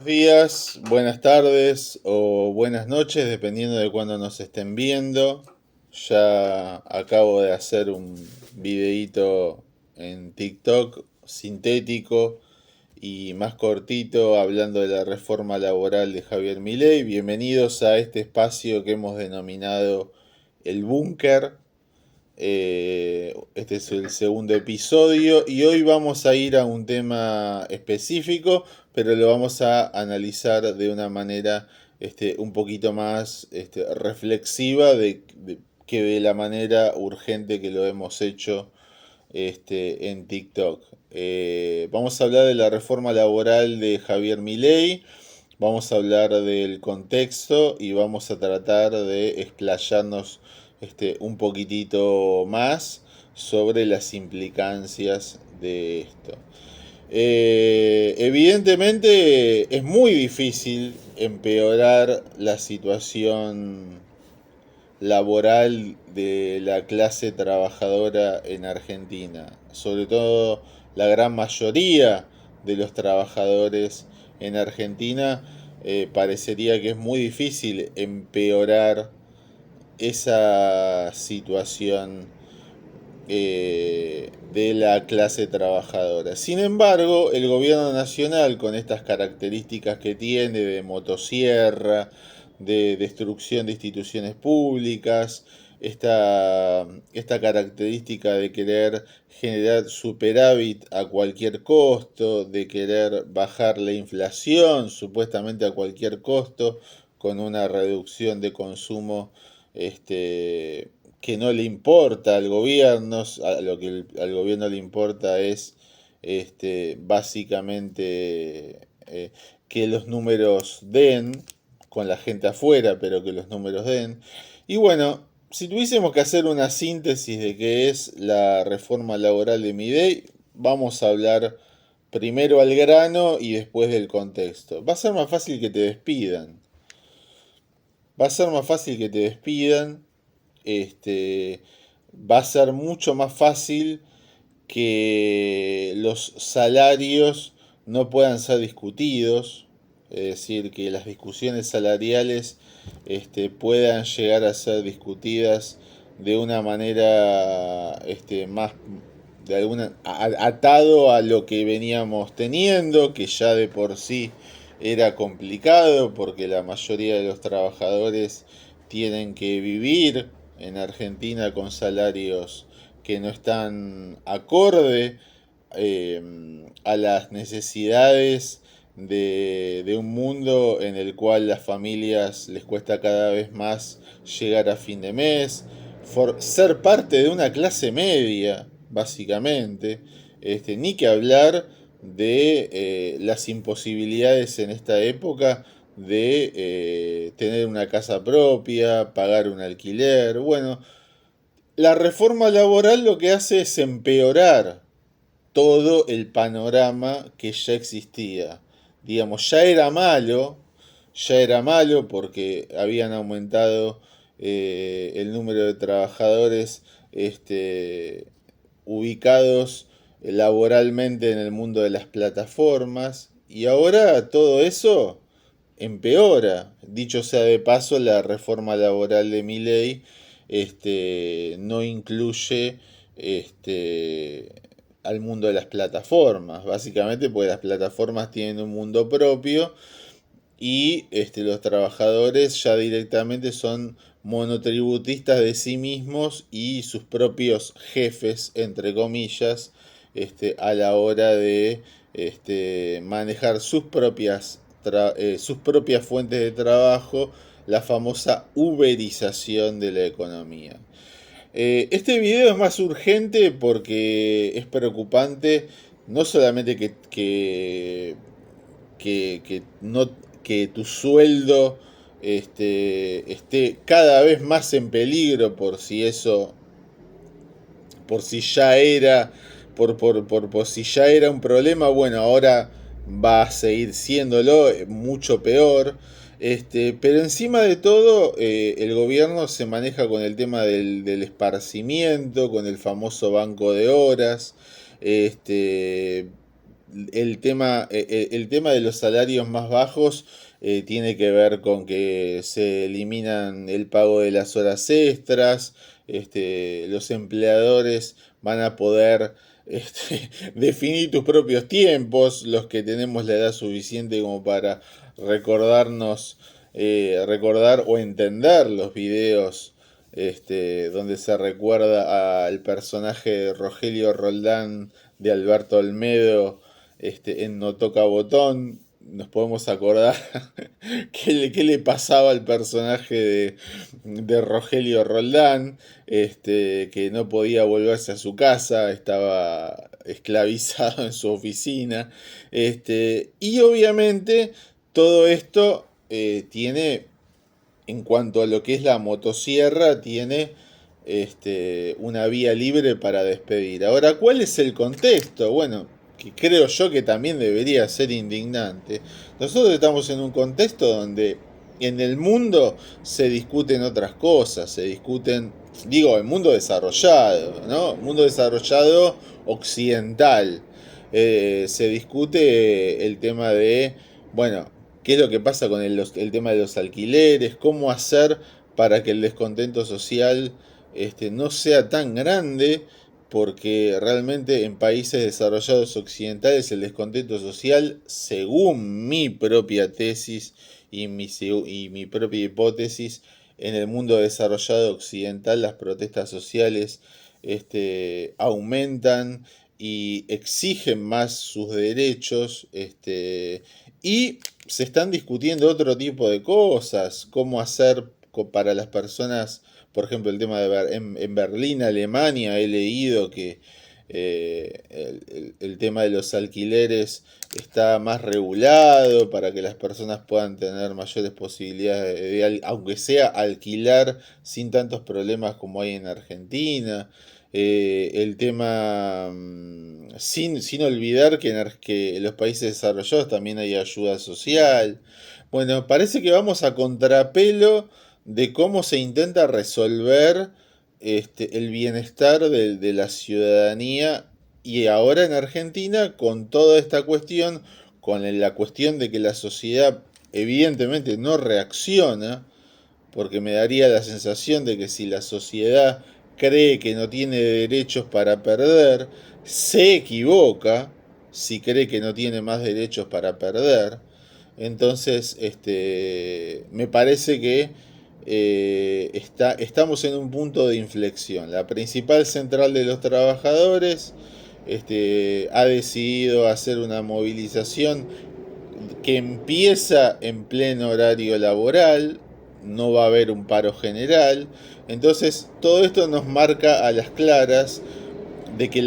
Días, buenas tardes o buenas noches, dependiendo de cuándo nos estén viendo. Ya acabo de hacer un videíto en TikTok sintético y más cortito hablando de la reforma laboral de Javier Milei. Bienvenidos a este espacio que hemos denominado El Búnker. Este es el segundo episodio y hoy vamos a ir a un tema específico, pero lo vamos a analizar de una manera un poquito más reflexiva que de la manera urgente que lo hemos hecho en TikTok. Vamos a hablar de la reforma laboral de Javier Milei. Vamos a hablar del contexto y vamos a tratar de explayarnos un poquitito más sobre las implicancias de esto. Evidentemente es muy difícil empeorar la situación laboral de la clase trabajadora en Argentina, sobre todo la gran mayoría de los trabajadores en Argentina. Parecería que es muy difícil empeorar esa situación de la clase trabajadora. Sin embargo, el gobierno nacional, con estas características que tiene de motosierra, de destrucción de instituciones públicas, esta característica de querer generar superávit a cualquier costo, de querer bajar la inflación supuestamente a cualquier costo, con una reducción de consumo que no le importa al gobierno. A lo que al gobierno le importa es básicamente que los números den con la gente afuera, pero que los números den. Y bueno, si tuviésemos que hacer una síntesis de qué es la reforma laboral de Milei, vamos a hablar primero al grano y después del contexto. Va a ser más fácil que te despidan. Va a ser más fácil que te despidan. Este, Va a ser mucho más fácil que los salarios no puedan ser discutidos, es decir, que las discusiones salariales puedan llegar a ser discutidas de una manera más atado a lo que veníamos teniendo, que ya de por sí era complicado porque la mayoría de los trabajadores tienen que vivir en Argentina con salarios que no están acorde eh, a las necesidades de un mundo en el cual las familias les cuesta cada vez más llegar a fin de mes, ser parte de una clase media, básicamente. Ni que hablar de las imposibilidades en esta época de tener una casa propia, pagar un alquiler. Bueno, la reforma laboral lo que hace es empeorar todo el panorama que ya existía. Digamos, ya era malo porque habían aumentado el número de trabajadores ubicados laboralmente en el mundo de las plataformas y ahora todo eso empeora. Dicho sea de paso, la reforma laboral de Milei no incluye este, al mundo de las plataformas, básicamente porque las plataformas tienen un mundo propio y los trabajadores ya directamente son monotributistas de sí mismos y sus propios jefes, entre comillas, a la hora de manejar sus propias fuentes de trabajo, la famosa uberización de la economía. Este video es más urgente porque es preocupante no solamente no, que tu sueldo esté cada vez más en peligro por si ya era, por si ya era un problema, bueno, ahora va a seguir siéndolo, mucho peor. Pero encima de todo, el gobierno se maneja con el tema del esparcimiento, con el famoso banco de horas. Este, el tema de los salarios más bajos tiene que ver con que se eliminan el pago de las horas extras, los empleadores van a poder definir tus propios tiempos, los que tenemos la edad suficiente como para recordarnos, recordar o entender los videos donde se recuerda al personaje de Rogelio Roldán de Alberto Olmedo en No Toca Botón. Nos podemos acordar qué le pasaba al personaje de Rogelio Roldán, que no podía volverse a su casa, estaba esclavizado en su oficina. Y obviamente todo esto tiene, en cuanto a lo que es la motosierra, tiene una vía libre para despedir. Ahora, ¿cuál es el contexto? Bueno, que creo yo que también debería ser indignante. Nosotros estamos en un contexto donde en el mundo se discuten otras cosas, se discuten, digo, el mundo desarrollado, ¿no? Mundo desarrollado occidental. Se discute el tema de, bueno, qué es lo que pasa con el tema de los alquileres, cómo hacer para que el descontento social no sea tan grande, porque realmente en países desarrollados occidentales el descontento social, según mi propia tesis y mi propia hipótesis, en el mundo desarrollado occidental las protestas sociales aumentan y exigen más sus derechos, y se están discutiendo otro tipo de cosas, cómo hacer para las personas, por ejemplo, el tema en Berlín, Alemania, he leído que el tema de los alquileres está más regulado para que las personas puedan tener mayores posibilidades aunque sea alquilar sin tantos problemas como hay en Argentina. El tema, sin olvidar que en los países desarrollados también hay ayuda social. Bueno, parece que vamos a contrapelo de cómo se intenta resolver el bienestar de la ciudadanía y ahora en Argentina con toda esta cuestión, con la cuestión de que la sociedad evidentemente no reacciona, porque me daría la sensación de que si la sociedad cree que no tiene derechos para perder, se equivoca si cree que no tiene más derechos para perder. Entonces, me parece que estamos en un punto de inflexión. La principal central de los trabajadores ha decidido hacer una movilización que empieza en pleno horario laboral, no va a haber un paro general. Entonces, todo esto nos marca a las claras de que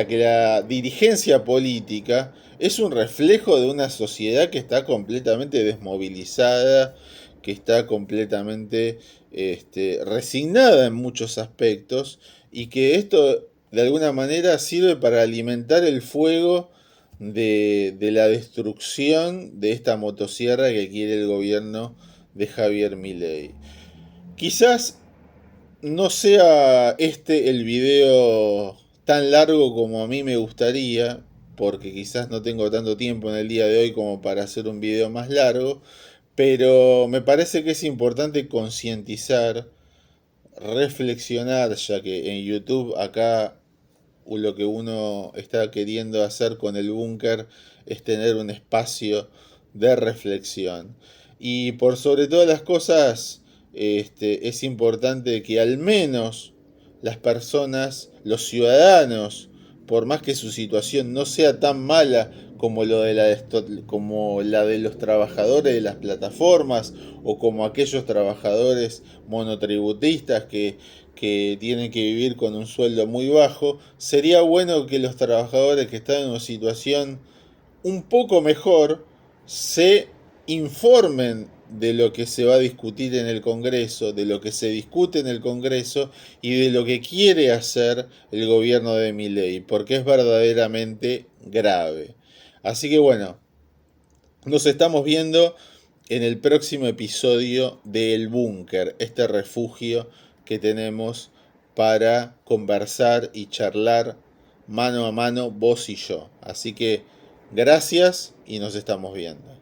que la dirigencia política es un reflejo de una sociedad que está completamente desmovilizada, que está completamente resignada en muchos aspectos y que esto de alguna manera sirve para alimentar el fuego de la destrucción de esta motosierra que quiere el gobierno de Javier Milei. Quizás no sea el video tan largo como a mí me gustaría, porque quizás no tengo tanto tiempo en el día de hoy como para hacer un video más largo, pero me parece que es importante concientizar, reflexionar, ya que en YouTube acá lo que uno está queriendo hacer con el búnker es tener un espacio de reflexión. Y por sobre todas las cosas, es importante que al menos las personas, los ciudadanos, por más que su situación no sea tan mala como, como la de los trabajadores de las plataformas o como aquellos trabajadores monotributistas que tienen que vivir con un sueldo muy bajo, sería bueno que los trabajadores que están en una situación un poco mejor se informen de lo que se va a discutir en el Congreso, de lo que se discute en el Congreso y de lo que quiere hacer el gobierno de Milei, porque es verdaderamente grave. Así que bueno, nos estamos viendo en el próximo episodio de El Búnker, este refugio que tenemos para conversar y charlar mano a mano vos y yo. Así que Gracias y nos estamos viendo.